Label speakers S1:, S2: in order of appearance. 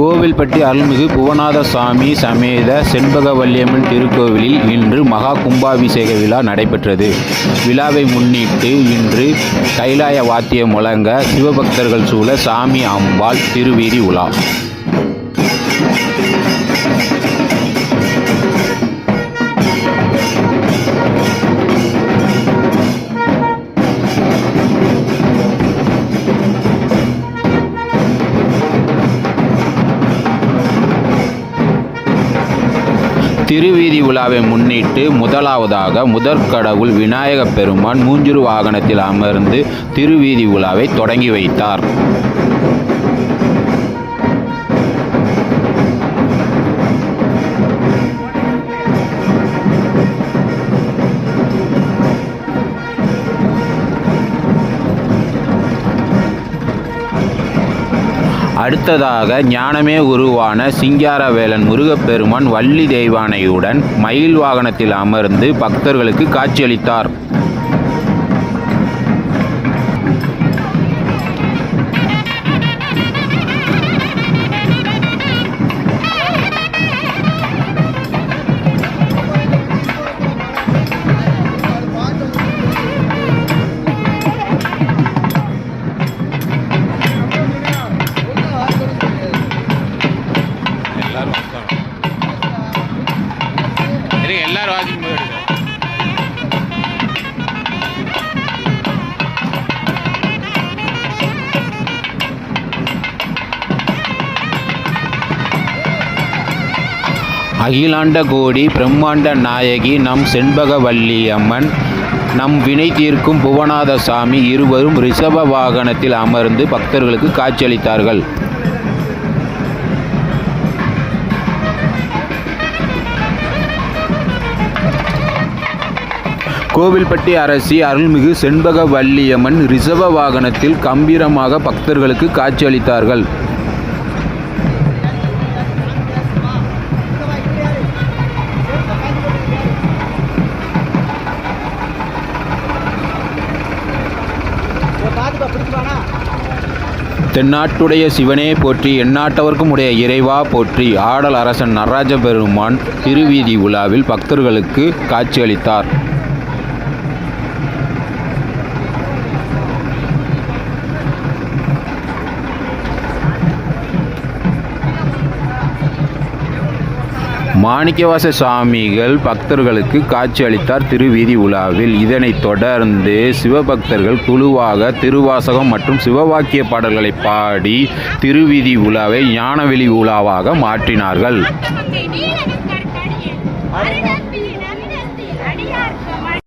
S1: கோவில்பட்டி அருள்மிகு புவனாதசாமி சமேத செண்பகவல்லியம்மன் திருக்கோவிலில் இன்று மகா கும்பாபிஷேக விழா நடைபெற்றது. விழாவை முன்னிட்டு இன்று கைலாய வாத்தியம் முழங்க சிவபக்தர்கள் சூழ சாமி அம்பாள் திருவீதி உலா. திருவீதி உலாவை முன்னிட்டு முதலாவதாக முதற்கடவுள் விநாயகப் பெருமான் மூஞ்சுரு வாகனத்தில் அமர்ந்து திருவீதி உலாவை தொடங்கி வைத்தார். அடுத்ததாக ஞானமே உருவான சிங்காரவேலன் முருகப்பெருமான் வள்ளி தெய்வானையுடன் மயில் வாகனத்தில் அமர்ந்து பக்தர்களுக்கு காட்சியளித்தார். எல்லாரும் வாசிக்கும் போது அகிலாண்ட கோடி பிரம்மாண்ட நாயகி நம் செண்பகவல்லியம்மன், நம் வினை தீர்க்கும் புவனாதசாமி இருவரும் ரிஷப வாகனத்தில் அமர்ந்து பக்தர்களுக்கு காட்சியளித்தார்கள். கோவில்பட்டி அரசி அருள்மிகு செண்பகவல்லியம்மன் ரிஷப வாகனத்தில் கம்பீரமாக பக்தர்களுக்கு காட்சியளித்தார்கள். தென்னாட்டுடைய சிவனே போற்றி, எந்நாட்டவர்க்கும் உடைய இறைவா போற்றி. ஆடல் அரசன் நடராஜ பெருமான் திருவீதி உலாவில் பக்தர்களுக்கு காட்சியளித்தார். மாணிக்கவாச சுவாமிகள் பக்தர்களுக்கு காட்சியளித்தார் திருவீதி உலாவில். இதனைத் தொடர்ந்து சிவபக்தர்கள் குழுவாக திருவாசகம் மற்றும் சிவவாக்கிய பாடல்களை பாடி திருவீதி உலாவை ஞானவெளி உலாவாக மாற்றினார்கள்.